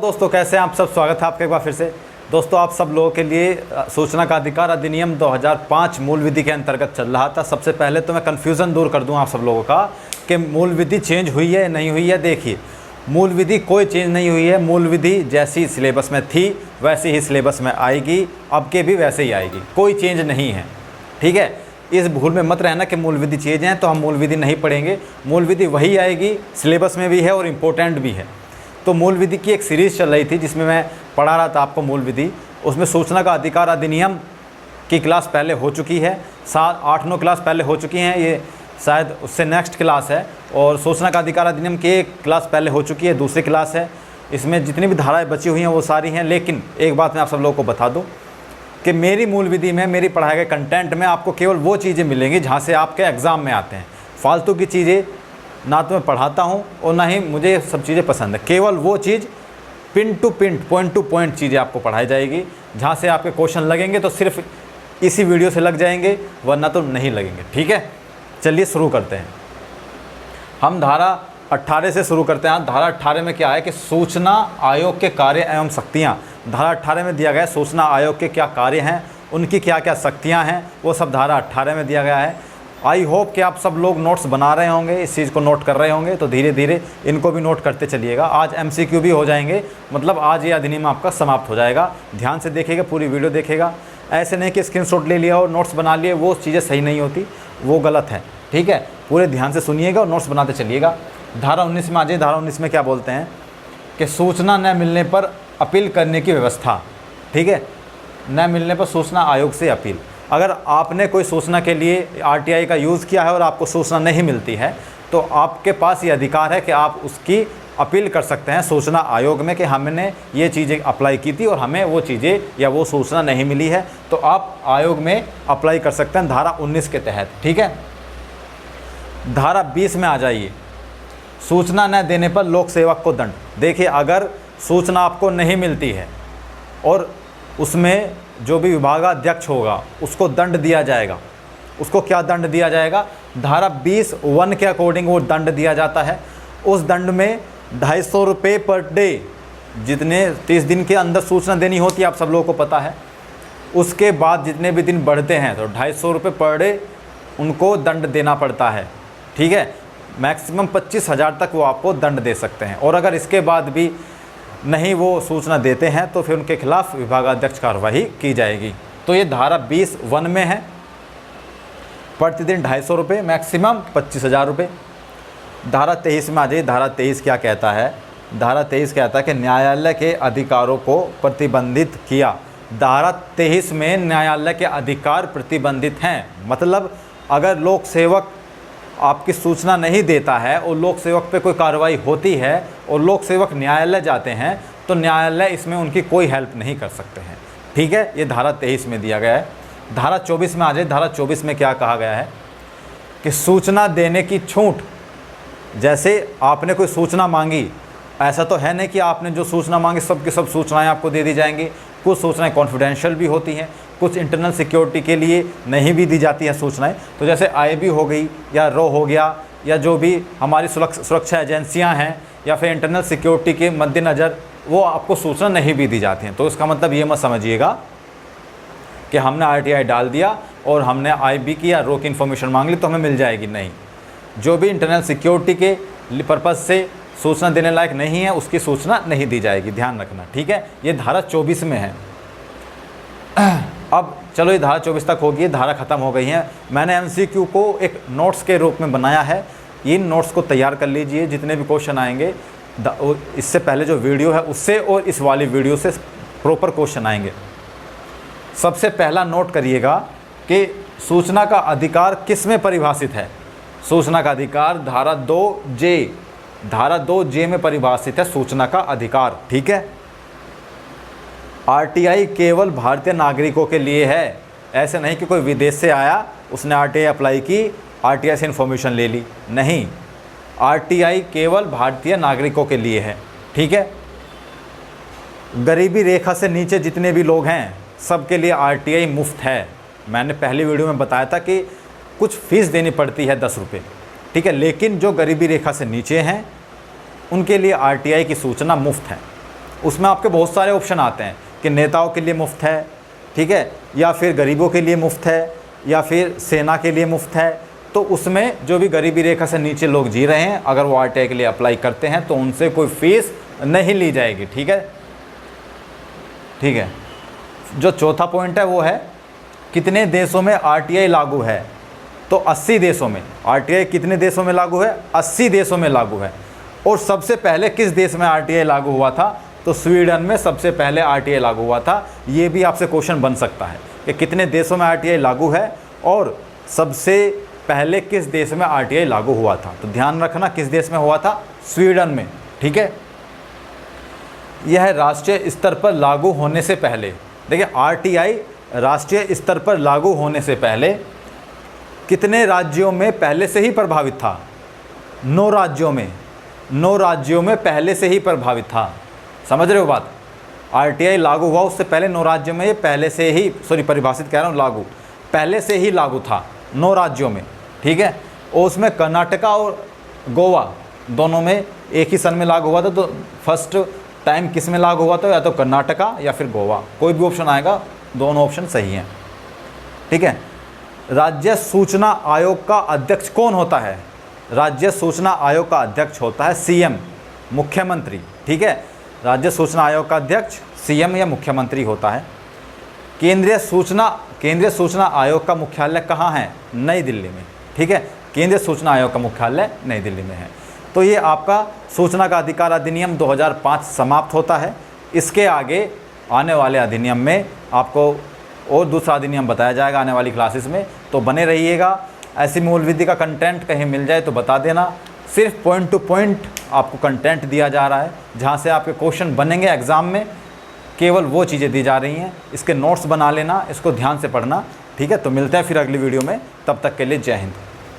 दोस्तों, कैसे हैं आप सब। स्वागत है आपका एक बार फिर से। दोस्तों, आप सब लोगों के लिए सूचना का अधिकार अधिनियम 2005 मूल विधि के अंतर्गत चल रहा था। सबसे पहले तो मैं कन्फ्यूज़न दूर कर दूं आप सब लोगों का कि मूल विधि चेंज हुई है नहीं हुई है। देखिए, मूल विधि कोई चेंज नहीं हुई है। मूल विधि जैसी सिलेबस में थी वैसे ही सिलेबस में आएगी, अब के भी वैसे ही आएगी, कोई चेंज नहीं है। ठीक है, इस भूल में मत रहना कि मूल विधि चेंज है तो हम मूल विधि नहीं पढ़ेंगे। मूल विधि वही आएगी, सिलेबस में भी है और इम्पोर्टेंट भी है। तो मूल विधि की एक सीरीज़ चल रही थी जिसमें मैं पढ़ा रहा था आपको मूल विधि। उसमें सूचना का अधिकार अधिनियम की क्लास पहले हो चुकी है, 7-8-9 क्लास पहले हो चुकी हैं, ये शायद उससे नेक्स्ट क्लास है। और सूचना का अधिकार अधिनियम की एक क्लास पहले हो चुकी है, दूसरी क्लास है। इसमें जितनी भी धाराएँ बची हुई हैं वो सारी हैं। लेकिन एक बात मैं आप सब लोगों को बता दूँ कि मेरी मूल विधि में, मेरी पढ़ाए गए कंटेंट में आपको केवल वो चीज़ें मिलेंगी जहाँ से आपके एग्ज़ाम में आते हैं। फालतू की चीज़ें ना तो मैं पढ़ाता हूँ और ना ही मुझे सब चीज़ें पसंद है। केवल वो चीज़ pin to pin, point to point चीज़ें आपको पढ़ाई जाएगी। जहाँ से आपके क्वेश्चन लगेंगे तो सिर्फ इसी वीडियो से लग जाएंगे, वरना तो नहीं लगेंगे। ठीक है, चलिए शुरू करते हैं। हम धारा 18 से शुरू करते हैं। धारा 18 में क्या है कि सूचना आयोग के कार्य एवं शक्तियाँ। धारा 18 में दिया गया है सूचना आयोग के क्या कार्य हैं, उनकी क्या क्या शक्तियाँ हैं, वो सब धारा 18 में दिया गया है। आई होप कि आप सब लोग नोट्स बना रहे होंगे, इस चीज़ को नोट कर रहे होंगे, तो धीरे धीरे इनको भी नोट करते चलिएगा। आज MCQ भी हो जाएंगे, मतलब आज ये अधिनियम आपका समाप्त हो जाएगा। ध्यान से देखिएगा, पूरी वीडियो देखिएगा। ऐसे नहीं कि स्क्रीनशॉट ले लिया और नोट्स बना लिए, वो चीज़ें सही नहीं होती, वो गलत है। ठीक है, पूरे ध्यान से सुनिएगा और नोट्स बनाते चलिएगा। धारा 19 में आ जाइए। धारा 19 में क्या बोलते हैं कि सूचना न मिलने पर अपील करने की व्यवस्था। ठीक है, न मिलने पर सूचना आयोग से अपील। अगर आपने कोई सूचना के लिए RTI का यूज़ किया है और आपको सूचना नहीं मिलती है तो आपके पास ये अधिकार है कि आप उसकी अपील कर सकते हैं सूचना आयोग में कि हमने ये चीज़ें अप्लाई की थी और हमें वो चीज़ें या वो सूचना नहीं मिली है, तो आप आयोग में अप्लाई कर सकते हैं धारा 19 के तहत। ठीक है, धारा 20 में आ जाइए। सूचना न देने पर लोक सेवक को दंड। देखिए, अगर सूचना आपको नहीं मिलती है और उसमें जो भी विभागाध्यक्ष होगा उसको दंड दिया जाएगा। उसको क्या दंड दिया जाएगा? धारा 20(1) के अकॉर्डिंग वो दंड दिया जाता है। उस दंड में 250 रुपये पर डे, जितने 30 दिन के अंदर सूचना देनी होती है, आप सब लोगों को पता है। उसके बाद जितने भी दिन बढ़ते हैं तो 250 रुपये पर डे उनको दंड देना पड़ता है। ठीक है, मैक्सिमम 25,000 तक वो आपको दंड दे सकते हैं। और अगर इसके बाद भी नहीं वो सूचना देते हैं तो फिर उनके खिलाफ विभागाध्यक्ष कार्रवाई की जाएगी। तो ये धारा 20(1) में है, प्रतिदिन 250 रुपये, मैक्सिमम 25,000 रुपये। धारा 23 में आ जाइए। धारा 23 क्या कहता है? धारा 23 कहता है कि न्यायालय के अधिकारों को प्रतिबंधित किया। धारा 23 में न्यायालय के अधिकार प्रतिबंधित हैं। मतलब अगर लोक सेवक आपकी सूचना नहीं देता है और लोक सेवक पे कोई कार्रवाई होती है और लोक सेवक न्यायालय जाते हैं तो न्यायालय इसमें उनकी कोई हेल्प नहीं कर सकते हैं। ठीक है, ये धारा 23 में दिया गया है। धारा 24 में आ जाए। धारा 24 में क्या कहा गया है कि सूचना देने की छूट। जैसे आपने कोई सूचना मांगी, ऐसा तो है नहीं कि आपने जो सूचना मांगी सब की सब सूचनाएँ आपको दे दी जाएंगी। कुछ सूचनाएँ कॉन्फिडेंशियल भी होती हैं, कुछ इंटरनल सिक्योरिटी के लिए नहीं भी दी जाती हैं सूचनाएं। तो जैसे IB हो गई या RAW हो गया, या जो भी हमारी सुरक्षा एजेंसियां हैं या फिर इंटरनल सिक्योरिटी के मद्देनज़र वो आपको सूचना नहीं भी दी जाती हैं। तो इसका मतलब ये मत समझिएगा कि हमने RTI डाल दिया और हमने IB की या RAW की इन्फॉर्मेशन मांग ली तो हमें मिल जाएगी। नहीं, जो भी इंटरनल सिक्योरिटी के पर्पज़ से सूचना देने लायक नहीं है उसकी सूचना नहीं दी जाएगी, ध्यान रखना। ठीक है, ये धारा 24 में है। अब चलो, ये धारा 24 तक होगी, धारा ख़त्म हो गई है। मैंने MCQ को एक नोट्स के रूप में बनाया है। इन नोट्स को तैयार कर लीजिए, जितने भी क्वेश्चन आएंगे इससे पहले जो वीडियो है उससे और इस वाली वीडियो से प्रॉपर क्वेश्चन आएंगे। सबसे पहला नोट करिएगा कि सूचना का अधिकार किस में परिभाषित है। सूचना का अधिकार धारा 2J, धारा 2J में परिभाषित है सूचना का अधिकार। ठीक है, RTI केवल भारतीय नागरिकों के लिए है। ऐसे नहीं कि कोई विदेश से आया, उसने RTI अप्लाई की, RTI से इन्फॉर्मेशन ले ली। नहीं, RTI केवल भारतीय नागरिकों के लिए है। ठीक है, गरीबी रेखा से नीचे जितने भी लोग हैं सबके लिए RTI मुफ्त है। मैंने पहली वीडियो में बताया था कि कुछ फ़ीस देनी पड़ती है 10 रुपये। ठीक है, लेकिन जो गरीबी रेखा से नीचे हैं उनके लिए RTI की सूचना मुफ्त है। उसमें आपके बहुत सारे ऑप्शन आते हैं कि नेताओं के लिए मुफ्त है, ठीक है, या फिर गरीबों के लिए मुफ्त है, या फिर सेना के लिए मुफ्त है। तो उसमें जो भी गरीबी रेखा से नीचे लोग जी रहे हैं, अगर वो आरटीआई के लिए अप्लाई करते हैं तो उनसे कोई फीस नहीं ली जाएगी, ठीक है, ठीक है। जो चौथा पॉइंट है वो है कितने देशों में आरटीआई लागू है। तो 80 देशों में। आरटीआई कितने देशों में लागू है? 80 देशों में लागू है। और सबसे पहले किस देश में आरटीआई लागू हुआ था? तो स्वीडन में सबसे पहले आरटीआई लागू हुआ था। ये भी आपसे क्वेश्चन बन सकता है कि कितने देशों में आरटीआई लागू है और सबसे पहले किस देश में आरटीआई लागू हुआ था। तो ध्यान रखना किस देश में हुआ था? स्वीडन में, ठीक है। यह राष्ट्रीय स्तर पर लागू होने से पहले, देखिए आरटीआई राष्ट्रीय स्तर पर लागू होने से पहले कितने राज्यों में पहले से ही प्रभावित था? 9 राज्यों में। 9 राज्यों में पहले से ही प्रभावित था। समझ रहे हो बात? आरटीआई लागू हुआ उससे पहले 9 राज्यों में ये पहले से ही, सॉरी परिभाषित कह रहा हूँ, लागू पहले से ही लागू था 9 राज्यों में, ठीक है। और उसमें कर्नाटका और गोवा दोनों में एक ही सन में लागू हुआ था। तो फर्स्ट टाइम किस में लागू हुआ था? या तो कर्नाटका या फिर गोवा, कोई भी ऑप्शन आएगा, दोनों ऑप्शन सही हैं, ठीक है। राज्य सूचना आयोग का अध्यक्ष कौन होता है? राज्य सूचना आयोग का अध्यक्ष होता है सीएम, मुख्यमंत्री, ठीक है। राज्य सूचना आयोग का अध्यक्ष सीएम या मुख्यमंत्री होता है। केंद्रीय सूचना आयोग का मुख्यालय कहाँ है? नई दिल्ली में, ठीक है। केंद्रीय सूचना आयोग का मुख्यालय नई दिल्ली में है। तो ये आपका सूचना का अधिकार अधिनियम 2005 समाप्त होता है। इसके आगे आने वाले अधिनियम में आपको और दूसरा अधिनियम बताया जाएगा आने वाली क्लासेस में, तो बने रहिएगा। ऐसी मूल विधि का कंटेंट कहीं मिल जाए तो बता देना। सिर्फ पॉइंट टू पॉइंट आपको कंटेंट दिया जा रहा है, जहाँ से आपके क्वेश्चन बनेंगे एग्ज़ाम में, केवल वो चीज़ें दी जा रही हैं। इसके नोट्स बना लेना, इसको ध्यान से पढ़ना, ठीक है। तो मिलते हैं फिर अगली वीडियो में, तब तक के लिए जय हिंद।